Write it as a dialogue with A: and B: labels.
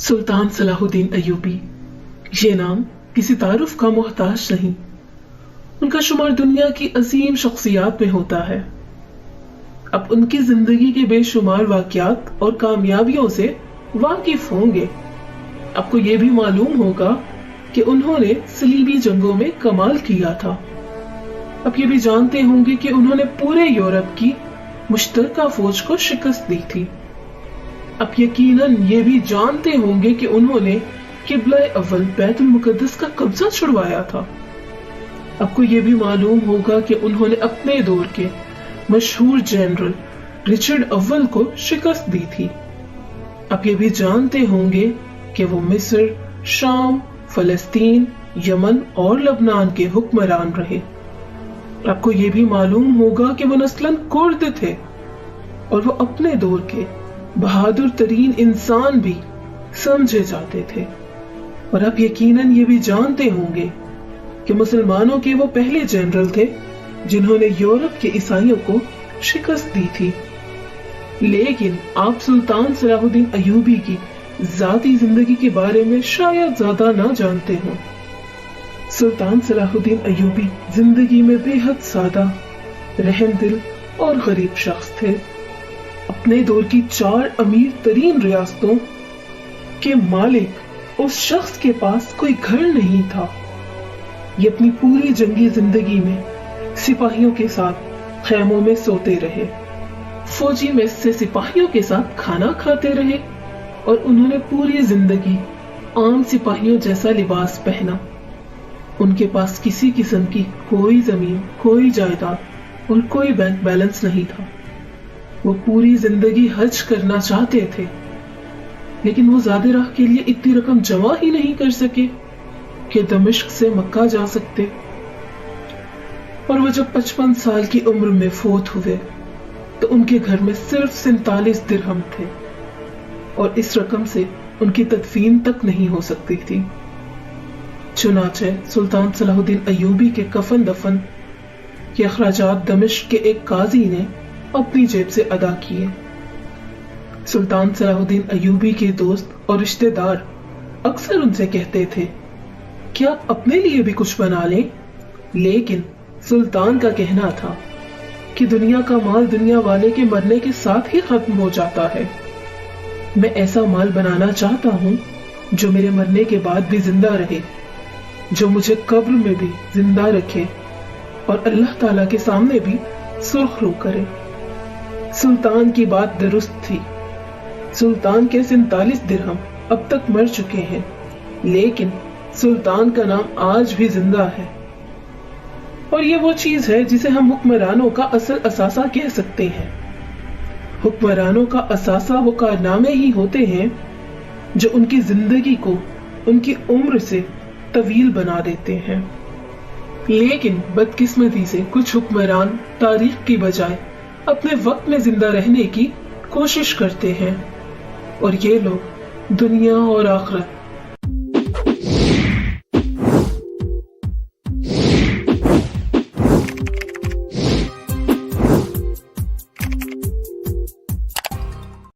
A: सुल्तान Salahuddin Ayyubi. ये नाम किसी तारुफ का मोहताज नहीं, उनका शुमार दुनिया की अजीम शख्सियात में होता है। अब उनकी जिंदगी के बेशुमार वाकयात और कामयाबियों से वाकिफ होंगे। आपको ये भी मालूम होगा कि उन्होंने सलीबी जंगों में कमाल किया था। अब ये भी जानते होंगे कि उन्होंने पूरे यूरोप की मुश्तरका फौज को शिकस्त दी थी। अब यकीनन ये भी जानते होंगे कि उन्होंने किबला अव्वल बैतुल मुकद्दस का कब्जा छुड़वाया था। आपको ये भी मालूम होगा कि उन्होंने अपने दौर के मशहूर जनरल रिचर्ड अव्वल को शिकस्त दी थी। आप ये भी जानते होंगे कि वो मिस्र, शाम, फलस्तीन, यमन और लबनान के हुक्मरान रहे। आपको ये भी मालूम होगा कि वो नस्लन कुर्द थे और वो अपने दौर के बहादुर तरीन इंसान भी समझे जाते थे। और आप यकीनन ये भी जानते होंगे कि मुसलमानों के वो पहले जनरल थे जिन्होंने यूरोप के ईसाइयों को शिकस्त दी थी। लेकिन आप सुल्तान सलाहुद्दीन अय्यूबी की जाती जिंदगी के बारे में शायद ज्यादा ना जानते हो। सुल्तान सलाहुद्दीन अय्यूबी जिंदगी में बेहद सादा, रहमदिल और गरीब शख्स थे। अपने दौर की 4 अमीर तरीन रियासतों के मालिक उस शख्स के पास कोई घर नहीं था। ये अपनी पूरी जंगी जिंदगी में सिपाहियों के साथ खैमों में सोते रहे, फौजी मेस से सिपाहियों के साथ खाना खाते रहे और उन्होंने पूरी जिंदगी आम सिपाहियों जैसा लिबास पहना। उनके पास किसी किस्म की कोई जमीन, कोई जायदाद और कोई बैंक बैलेंस नहीं था। वो पूरी जिंदगी हज करना चाहते थे, लेकिन वो ज़ादे राह के लिए इतनी रकम जमा ही नहीं कर सके कि दमिश्क से मक्का जा सकते। और वो जब 55 साल की उम्र में फोत हुए तो उनके घर में सिर्फ 47 दिरहम थे और इस रकम से उनकी तदफीन तक नहीं हो सकती थी। चुनाचे सुल्तान सलाहुद्दीन अय्यूबी के कफन दफन के अखराजात दमिश्क के एक काजी ने अपनी जेब से अदा किए। सुल्तान सलाहुद्दीन अय्यूबी के दोस्त और रिश्तेदार अक्सर उनसे कहते थे कि आप अपने लिए भी कुछ बना लें, लेकिन सुल्तान का कहना था कि दुनिया का माल दुनिया वाले के मरने के साथ ही खत्म हो जाता है। मैं ऐसा माल बनाना चाहता हूँ जो मेरे मरने के बाद भी जिंदा रहे, जो मुझे कब्र में भी जिंदा रखे और अल्लाह ताला के सामने भी सुर्खरू करे। सुल्तान की बात दुरुस्त थी। सुल्तान के 47 दिरहम अब तक मर चुके हैं, लेकिन सुल्तान का नाम आज भी जिंदा है। और ये वो चीज है जिसे हम हुक्मरानों का असल असासा कह सकते हैं। हुक्मरानों का असासा वो कारनामे ही होते हैं जो उनकी जिंदगी को उनकी उम्र से तवील बना देते हैं। लेकिन बदकिस्मती से कुछ हुक्मरान तारीख की बजाय अपने वक्त में जिंदा रहने की कोशिश करते हैं और ये लोग दुनिया और आखिरत